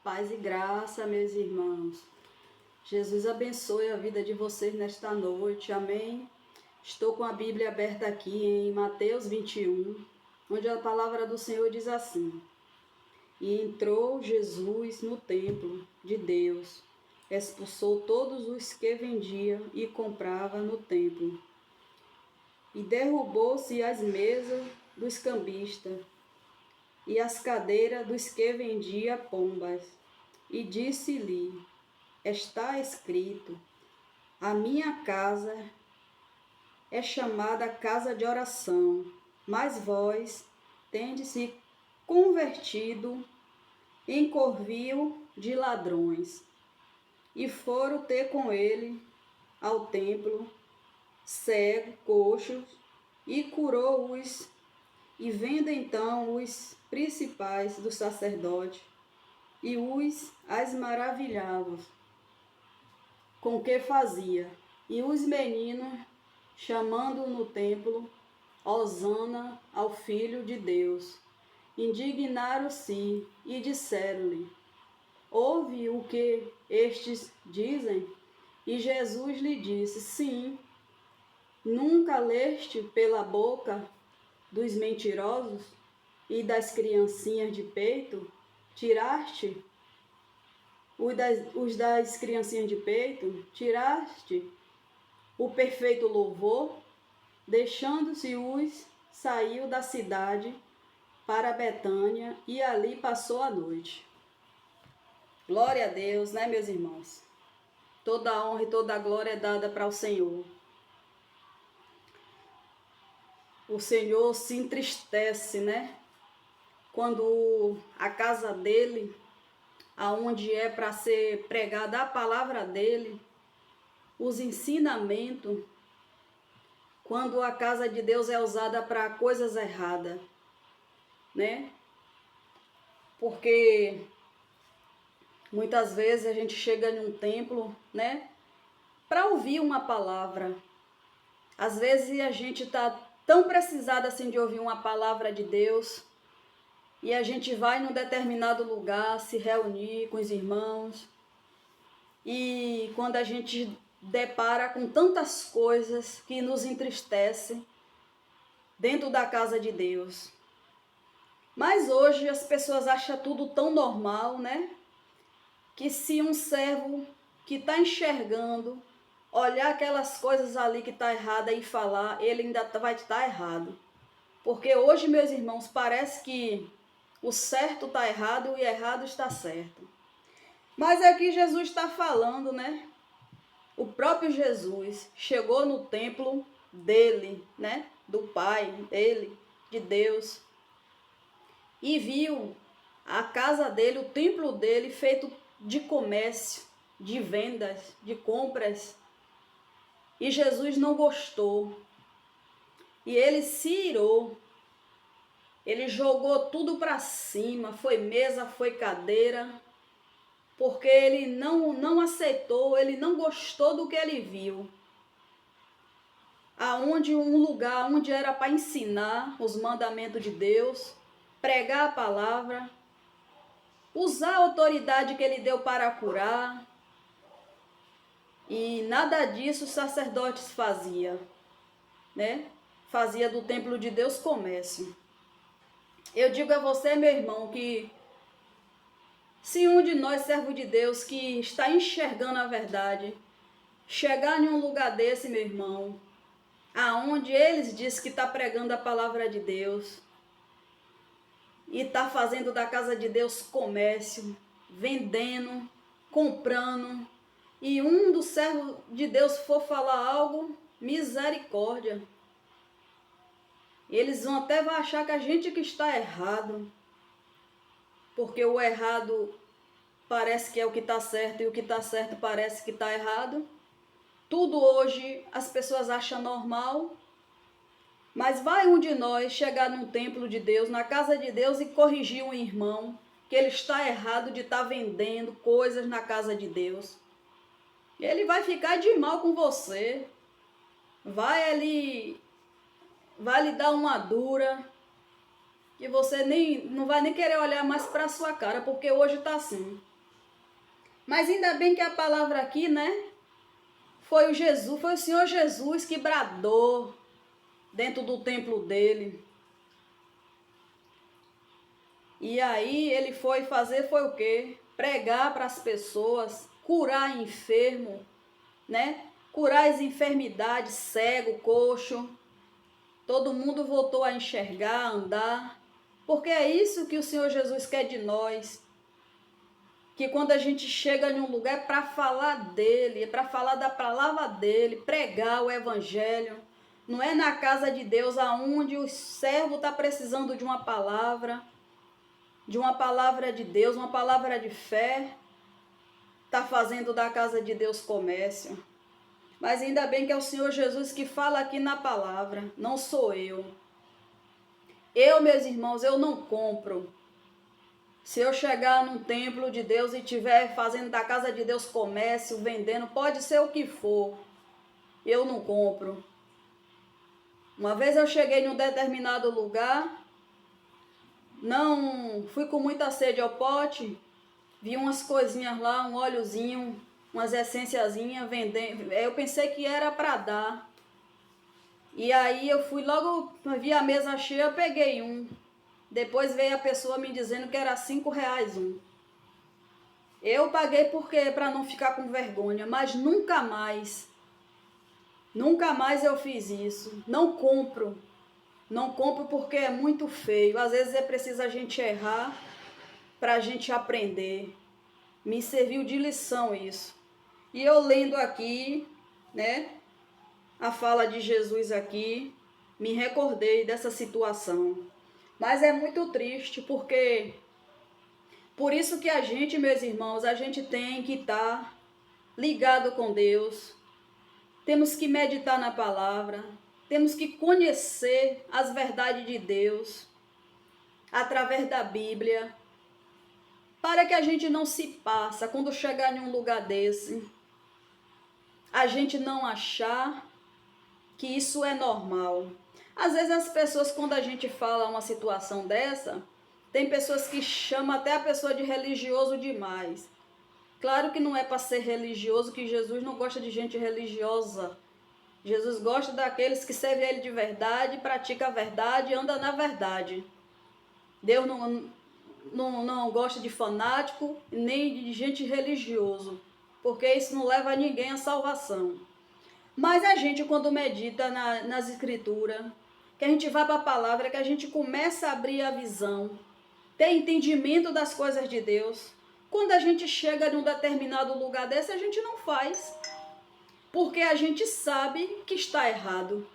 Paz e graça, meus irmãos. Jesus abençoe a vida de vocês nesta noite, amém? Estou com a Bíblia aberta aqui em Mateus 21, onde a palavra do Senhor diz assim: E entrou Jesus no templo de Deus, expulsou todos os que vendiam e compravam no templo, e derrubou-se as mesas dos cambistas e as cadeiras dos que vendiam pombas, e disse-lhe: Está escrito: A minha casa é chamada casa de oração, mas vós tendes se convertido em covil de ladrões. E foram ter com ele ao templo, cego, coxos, e curou-os. E vendo então os principais dos sacerdotes, e as maravilhavam com o que fazia. E os meninos, chamando no templo, Hosana ao Filho de Deus, indignaram-se e disseram-lhe: Ouve o que estes dizem? E Jesus lhe disse: Sim, nunca leste pela boca dos mentirosos e das criancinhas de peito, tiraste os das criancinhas de peito, tiraste o perfeito louvor, deixando-se saiu da cidade para Betânia e ali passou a noite. Glória a Deus, né, meus irmãos? Toda a honra e toda a glória é dada para o Senhor. O Senhor se entristece, né? Quando a casa dele, aonde é para ser pregada a palavra dele, os ensinamentos, quando a casa de Deus é usada para coisas erradas, né? Porque muitas vezes a gente chega em um templo, né, para ouvir uma palavra. Às vezes a gente está tão precisado assim de ouvir uma palavra de Deus, e a gente vai num determinado lugar se reunir com os irmãos, e quando a gente depara com tantas coisas que nos entristecem dentro da casa de Deus. Mas hoje as pessoas acham tudo tão normal, né? Que se um servo que está enxergando, olhar aquelas coisas ali que está errada e falar, ele ainda vai estar errado. Porque hoje, meus irmãos, parece que o certo está errado e o errado está certo. Mas aqui Jesus está falando, né? O próprio Jesus chegou no templo dele, né? Do Pai, dele, de Deus, e viu a casa dele, o templo dele feito de comércio, de vendas, de compras. E Jesus não gostou. E ele se irou. Ele jogou tudo para cima, foi mesa, foi cadeira, porque ele não aceitou, ele não gostou do que ele viu. Aonde um lugar onde era para ensinar os mandamentos de Deus, pregar a palavra, usar a autoridade que ele deu para curar. E nada disso os sacerdotes faziam, né? Fazia do templo de Deus comércio. Eu digo a você, meu irmão, que se um de nós, servo de Deus, que está enxergando a verdade, chegar em um lugar desse, meu irmão, aonde eles dizem que está pregando a palavra de Deus e está fazendo da casa de Deus comércio, vendendo, comprando, e um dos servos de Deus for falar algo, misericórdia. Eles vão até achar que a gente que está errado, porque o errado parece que é o que está certo e o que está certo parece que está errado. Tudo hoje as pessoas acham normal, mas vai um de nós chegar num templo de Deus, na casa de Deus, e corrigir um irmão que ele está errado de estar vendendo coisas na casa de Deus. Ele vai ficar de mal com você, vai lhe dar uma dura, que você não vai nem querer olhar mais para a sua cara, porque hoje está assim. Mas ainda bem que a palavra aqui, né? Foi o Senhor Jesus que bradou dentro do templo dele. E aí ele foi o quê? Pregar para as pessoas, curar enfermo, né? Curar as enfermidades, cego, coxo. Todo mundo voltou a enxergar, a andar. Porque é isso que o Senhor Jesus quer de nós. Que quando a gente chega em um lugar é para falar dele, é para falar da palavra dele, pregar o evangelho. Não é na casa de Deus aonde o servo está precisando de uma palavra de Deus, uma palavra de fé, está fazendo da casa de Deus comércio. Mas ainda bem que é o Senhor Jesus que fala aqui na palavra, não sou eu. Eu, meus irmãos, eu não compro. Se eu chegar num templo de Deus e estiver fazendo da casa de Deus comércio, vendendo, pode ser o que for, eu não compro. Uma vez eu cheguei em um determinado lugar, não fui com muita sede ao pote, vi umas coisinhas lá, um óleozinho, umas essenciazinhas vendendo. Eu pensei que era para dar. E aí eu fui logo, vi a mesa cheia, eu peguei um. Depois veio a pessoa me dizendo que era R$ 5 um. Eu paguei porque para não ficar com vergonha, mas nunca mais eu fiz isso. Não compro. Não compro porque é muito feio. Às vezes é preciso a gente errar para a gente aprender. Me serviu de lição isso. E eu lendo aqui, né, a fala de Jesus aqui, me recordei dessa situação. Mas é muito triste porque por isso que a gente, meus irmãos, a gente tem que estar ligado com Deus. Temos que meditar na palavra, temos que conhecer as verdades de Deus através da Bíblia, para que a gente não se passe quando chegar em um lugar desse, a gente não achar que isso é normal. Às vezes as pessoas, quando a gente fala uma situação dessa, tem pessoas que chamam até a pessoa de religioso demais. Claro que não é para ser religioso, que Jesus não gosta de gente religiosa. Jesus gosta daqueles que servem a Ele de verdade, pratica a verdade e anda na verdade. Deus não gosta de fanático, nem de gente religioso, porque isso não leva ninguém à salvação. Mas a gente, quando medita nas escrituras, que a gente vai para a palavra, que a gente começa a abrir a visão, ter entendimento das coisas de Deus, quando a gente chega num determinado lugar desse, a gente não faz. Porque a gente sabe que está errado.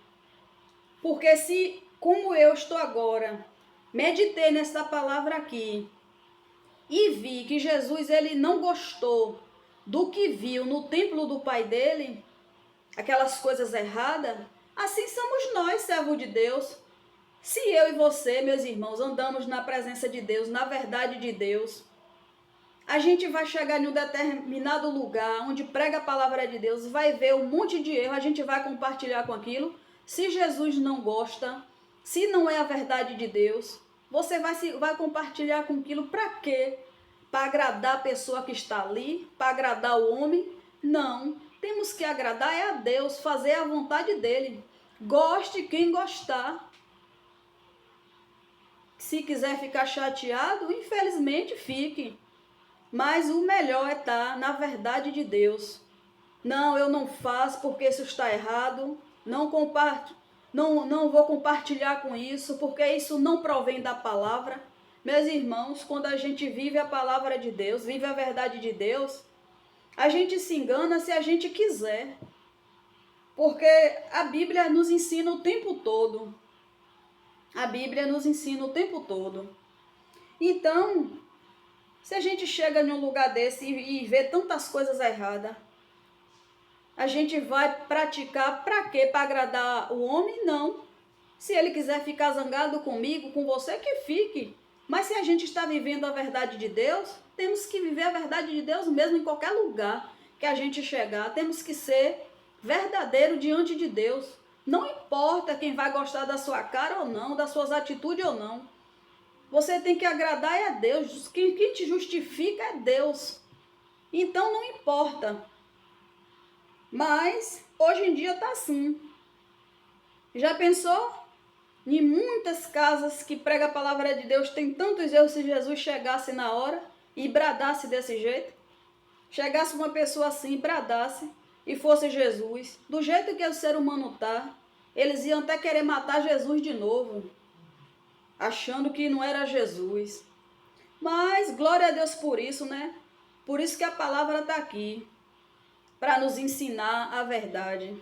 Porque se, como eu estou agora, meditei nessa palavra aqui e vi que Jesus ele não gostou do que viu no templo do pai dele, aquelas coisas erradas, assim somos nós, servos de Deus. Se eu e você, meus irmãos, andamos na presença de Deus, na verdade de Deus, a gente vai chegar em um determinado lugar onde prega a palavra de Deus, vai ver um monte de erro, a gente vai compartilhar com aquilo. Se Jesus não gosta, se não é a verdade de Deus, você vai compartilhar com aquilo para quê? Para agradar a pessoa que está ali? Para agradar o homem? Não. Temos que agradar é a Deus, fazer a vontade dele. Goste quem gostar. Se quiser ficar chateado, infelizmente fique. Mas o melhor é estar na verdade de Deus. Não, eu não faço porque isso está errado. Não vou compartilhar com isso, porque isso não provém da palavra. Meus irmãos, quando a gente vive a palavra de Deus, vive a verdade de Deus, a gente se engana se a gente quiser. Porque a Bíblia nos ensina o tempo todo. A Bíblia nos ensina o tempo todo. Então, se a gente chega em um lugar desse e vê tantas coisas erradas, a gente vai praticar para quê? Para agradar o homem? Não. Se ele quiser ficar zangado comigo, com você, que fique. Mas se a gente está vivendo a verdade de Deus, temos que viver a verdade de Deus mesmo em qualquer lugar que a gente chegar. Temos que ser verdadeiro diante de Deus. Não importa quem vai gostar da sua cara ou não, das suas atitudes ou não. Você tem que agradar a Deus. Quem te justifica é Deus. Então não importa. Mas hoje em dia tá assim. Já pensou? Em muitas casas que prega a palavra de Deus tem tantos erros. Se Jesus chegasse na hora e bradasse desse jeito, chegasse uma pessoa assim, bradasse, e fosse Jesus, do jeito que o ser humano tá, eles iam até querer matar Jesus de novo, achando que não era Jesus. Mas glória a Deus por isso, né? Por isso que a palavra está aqui, para nos ensinar a verdade.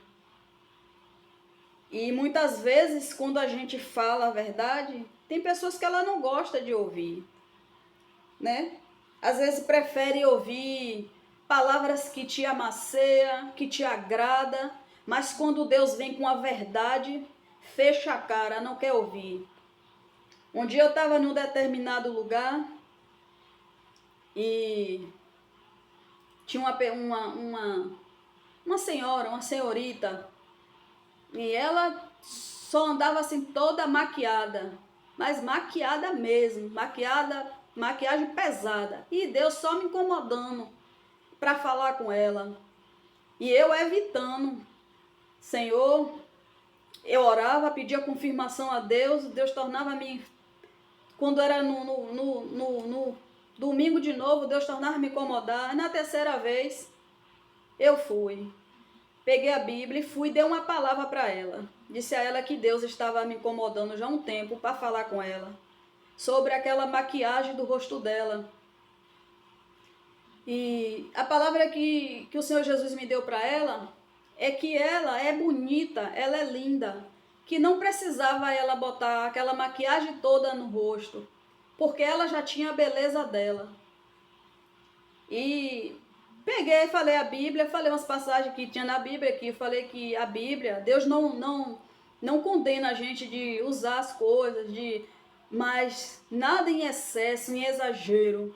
E muitas vezes, quando a gente fala a verdade, tem pessoas que ela não gosta de ouvir, né? Às vezes prefere ouvir palavras que te amacia, que te agrada, mas quando Deus vem com a verdade, fecha a cara, não quer ouvir. Um dia eu estava num determinado lugar e tinha uma senhora, uma senhorita, e ela só andava assim toda maquiada, mas maquiada mesmo, maquiagem pesada. E Deus só me incomodando para falar com ela. E eu evitando. Senhor, eu orava, pedia confirmação a Deus, Deus tornava-me, quando era no domingo de novo, Deus tornava me incomodar. E na terceira vez, eu fui. Peguei a Bíblia e fui, dei uma palavra para ela. Disse a ela que Deus estava me incomodando já há um tempo para falar com ela sobre aquela maquiagem do rosto dela. E a palavra que o Senhor Jesus me deu para ela é que ela é bonita, ela é linda, que não precisava ela botar aquela maquiagem toda no rosto, porque ela já tinha a beleza dela. E peguei, falei a Bíblia, falei umas passagens que tinha na Bíblia aqui, falei que a Bíblia, Deus não condena a gente de usar as coisas, mas nada em excesso, em exagero,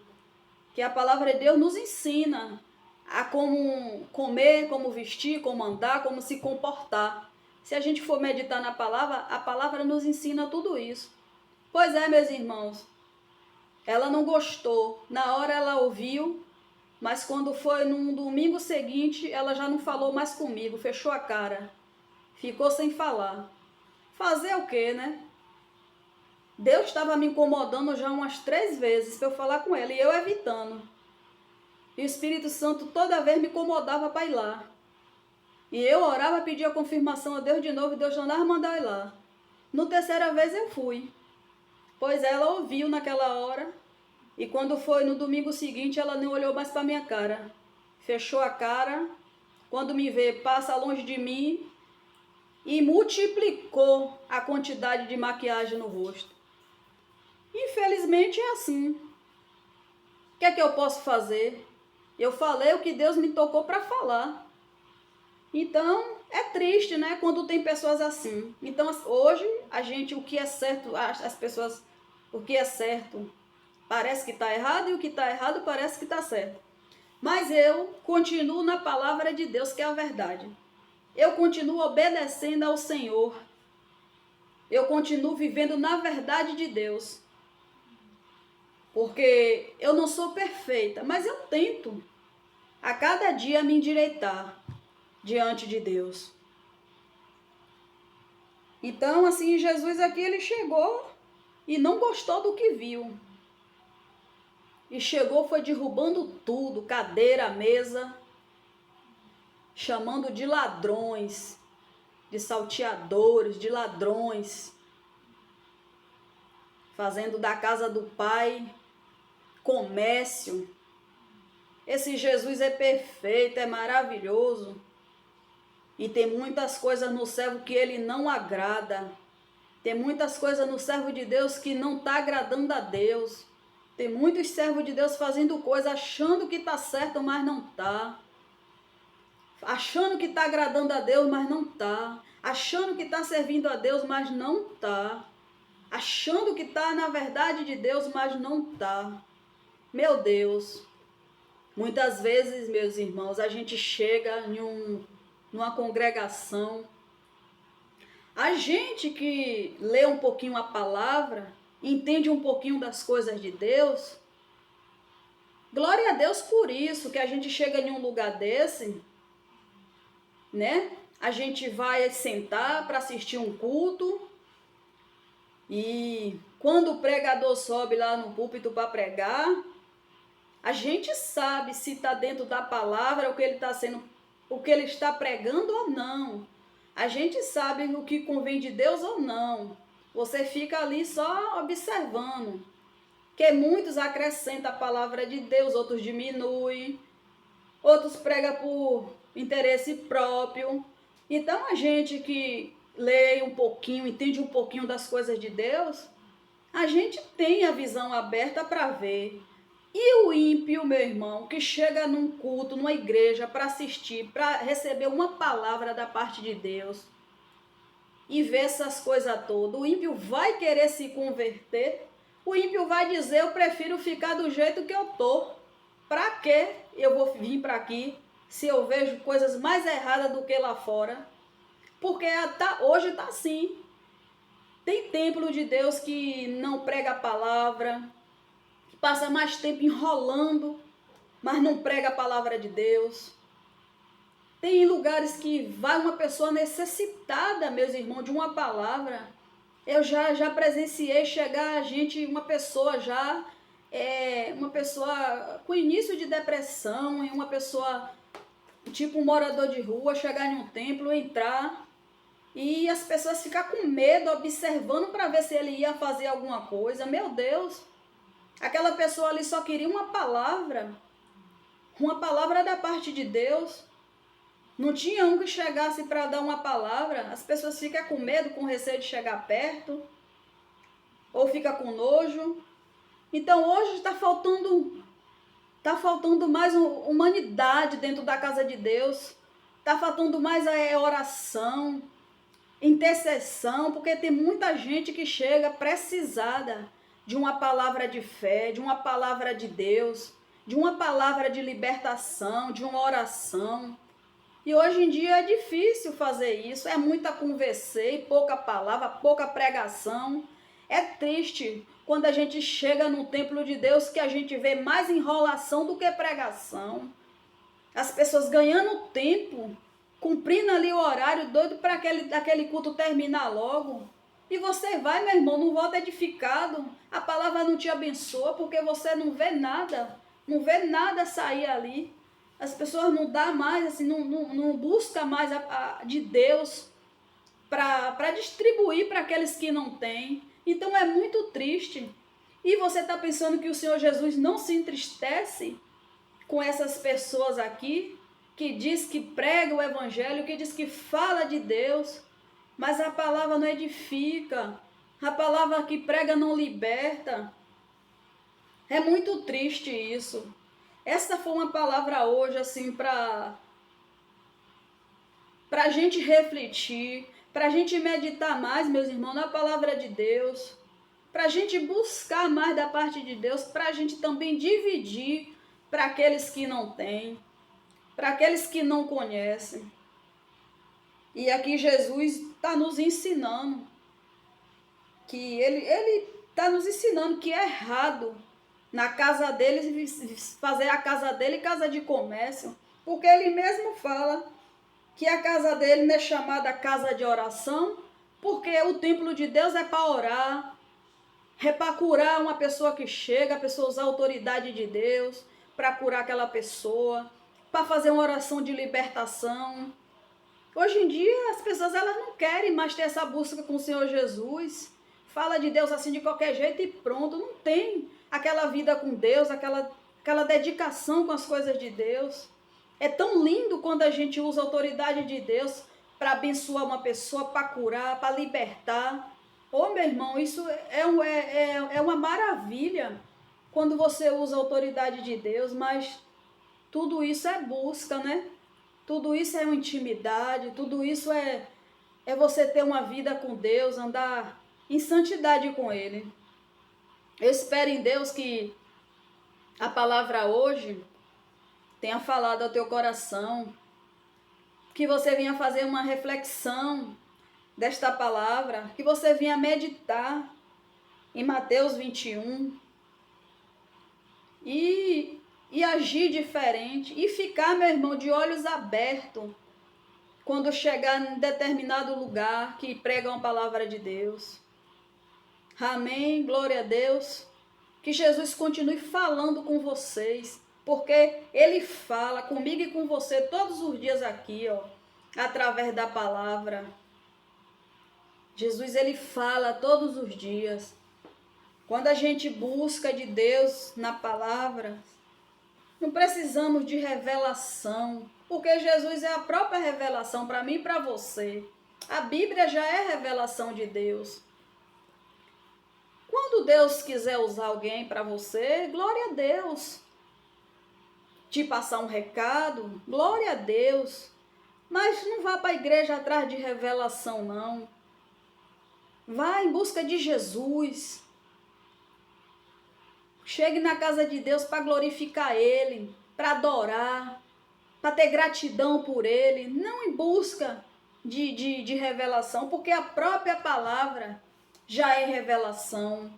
que a palavra de Deus nos ensina a como comer, como vestir, como andar, como se comportar. Se a gente for meditar na palavra, a palavra nos ensina tudo isso. Pois é, meus irmãos, ela não gostou. Na hora ela ouviu, mas quando foi num domingo seguinte, ela já não falou mais comigo, fechou a cara, ficou sem falar. Fazer o quê, né? Deus estava me incomodando já umas 3 vezes para eu falar com ela, e eu evitando. E o Espírito Santo toda vez me incomodava para ir lá. E eu orava, pedia confirmação a Deus de novo, e Deus não dava mandar ir lá. No terceira vez eu fui, pois ela ouviu naquela hora, e quando foi no domingo seguinte, ela não olhou mais para minha cara. Fechou a cara, quando me vê, passa longe de mim e multiplicou a quantidade de maquiagem no rosto. Infelizmente é assim. O que é que eu posso fazer? Eu falei o que Deus me tocou para falar. Então, é triste, né, quando tem pessoas assim. Então, hoje, a gente, o que é certo, as pessoas, o que é certo parece que está errado, e o que está errado parece que está certo. Mas eu continuo na palavra de Deus, que é a verdade. Eu continuo obedecendo ao Senhor. Eu continuo vivendo na verdade de Deus. Porque eu não sou perfeita, mas eu tento a cada dia me endireitar diante de Deus. Então, assim, Jesus aqui, ele chegou e não gostou do que viu. E chegou, foi derrubando tudo, cadeira, mesa, chamando de ladrões, de salteadores, de ladrões, fazendo da casa do Pai comércio. Esse Jesus é perfeito, é maravilhoso. E tem muitas coisas no servo que ele não agrada. Tem muitas coisas no servo de Deus que não está agradando a Deus. Tem muitos servos de Deus fazendo coisas achando que está certo, mas não está. Achando que está agradando a Deus, mas não está. Achando que está servindo a Deus, mas não está. Achando que está na verdade de Deus, mas não está. Meu Deus, muitas vezes, meus irmãos, a gente chega numa congregação, a gente que lê um pouquinho a palavra, entende um pouquinho das coisas de Deus, Glória a Deus por isso, que a gente chega em um lugar desse, né? A gente vai sentar para assistir um culto e quando o pregador sobe lá no púlpito para pregar, a gente sabe se está dentro da palavra o que ele está pregando ou não. A gente sabe o que convém de Deus ou não. Você fica ali só observando. Que muitos acrescentam a palavra de Deus, outros diminuem, outros pregam por interesse próprio. Então a gente que lê um pouquinho, entende um pouquinho das coisas de Deus, a gente tem a visão aberta para ver. E o ímpio, meu irmão, que chega num culto, numa igreja, para assistir, para receber uma palavra da parte de Deus e ver essas coisas todas, o ímpio vai querer se converter? O ímpio vai dizer, eu prefiro ficar do jeito que eu tô. Para que eu vou vir para aqui se eu vejo coisas mais erradas do que lá fora? Porque hoje está assim. Tem templo de Deus que não prega a palavra, que passa mais tempo enrolando, mas não prega a palavra de Deus. Tem lugares que vai uma pessoa necessitada, meus irmãos, de uma palavra. Eu já presenciei chegar a gente, uma pessoa com início de depressão, e uma pessoa, tipo um morador de rua, chegar em um templo, entrar, e as pessoas ficar com medo, observando para ver se ele ia fazer alguma coisa. Meu Deus, aquela pessoa ali só queria uma palavra da parte de Deus. Não tinha um que chegasse para dar uma palavra. As pessoas ficam com medo, com receio de chegar perto, ou fica com nojo. Então hoje está faltando mais humanidade dentro da casa de Deus. Está faltando mais oração, intercessão, porque tem muita gente que chega precisada de uma palavra de fé, de uma palavra de Deus, de uma palavra de libertação, de uma oração. E hoje em dia é difícil fazer isso, é muita conversa e pouca palavra, pouca pregação. É triste quando a gente chega no templo de Deus que a gente vê mais enrolação do que pregação. As pessoas ganhando tempo, cumprindo ali o horário, doido para aquele culto terminar logo. E você vai, meu irmão, não volta edificado. A palavra não te abençoa porque você não vê nada sair ali. As pessoas não dá mais, assim, não busca mais de Deus para distribuir para aqueles que não têm. Então é muito triste. E você está pensando que o Senhor Jesus não se entristece com essas pessoas aqui, que diz que prega o evangelho, que diz que fala de Deus, mas a palavra não edifica, a palavra que prega não liberta. É muito triste isso. Essa foi uma palavra hoje, assim, para a gente refletir, para a gente meditar mais, meus irmãos, na palavra de Deus, para a gente buscar mais da parte de Deus, para a gente também dividir para aqueles que não têm, para aqueles que não conhecem. E aqui Jesus está nos ensinando, que ele está nos ensinando que é errado na casa dele, fazer a casa dele casa de comércio, porque ele mesmo fala que a casa dele não é chamada casa de oração, porque o templo de Deus é para orar, é para curar uma pessoa que chega, a pessoa usar a autoridade de Deus, para curar aquela pessoa, para fazer uma oração de libertação. Hoje em dia as pessoas elas não querem mais ter essa busca com o Senhor Jesus, fala de Deus assim de qualquer jeito e pronto, não tem aquela vida com Deus, aquela dedicação com as coisas de Deus. É tão lindo quando a gente usa a autoridade de Deus para abençoar uma pessoa, para curar, para libertar. Ô, meu irmão, isso é uma maravilha quando você usa a autoridade de Deus, mas tudo isso é busca, né? Tudo isso é uma intimidade, tudo isso é você ter uma vida com Deus, andar em santidade com Ele. Eu espero em Deus que a palavra hoje tenha falado ao teu coração, que você venha fazer uma reflexão desta palavra, que você venha meditar em Mateus 21 e e agir diferente e ficar, meu irmão, de olhos abertos quando chegar em determinado lugar que prega uma palavra de Deus. Amém, glória a Deus. Que Jesus continue falando com vocês, porque Ele fala comigo e com você todos os dias aqui, ó, através da palavra. Jesus, Ele fala todos os dias. Quando a gente busca de Deus na palavra, não precisamos de revelação, porque Jesus é a própria revelação para mim e para você. A Bíblia já é revelação de Deus. Quando Deus quiser usar alguém para você, glória a Deus. Te passar um recado, glória a Deus. Mas não vá para a igreja atrás de revelação, não. Vá em busca de Jesus. Chegue na casa de Deus para glorificar Ele, para adorar, para ter gratidão por Ele. Não em busca de revelação, porque a própria palavra já é revelação.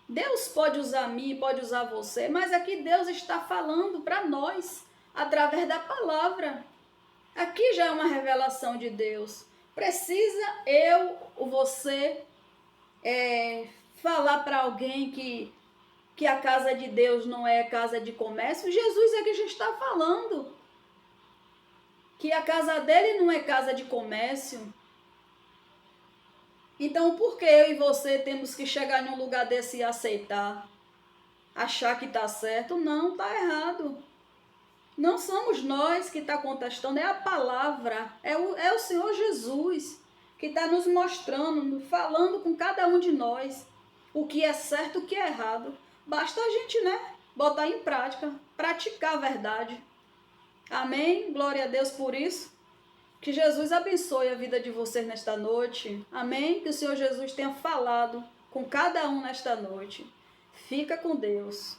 Deus pode usar mim, pode usar você, mas aqui Deus está falando para nós, através da palavra. Aqui já é uma revelação de Deus. Precisa eu ou você falar para alguém que a casa de Deus não é casa de comércio? Jesus é que já está falando que a casa dele não é casa de comércio. Então, por que eu e você temos que chegar em um lugar desse e aceitar? Achar que está certo? Não, está errado. Não somos nós que está contestando, é a palavra, é o Senhor Jesus que está nos mostrando, falando com cada um de nós o que é certo e o que é errado. Basta a gente, botar em prática, praticar a verdade. Amém? Glória a Deus por isso. Que Jesus abençoe a vida de vocês nesta noite. Amém? Que o Senhor Jesus tenha falado com cada um nesta noite. Fica com Deus.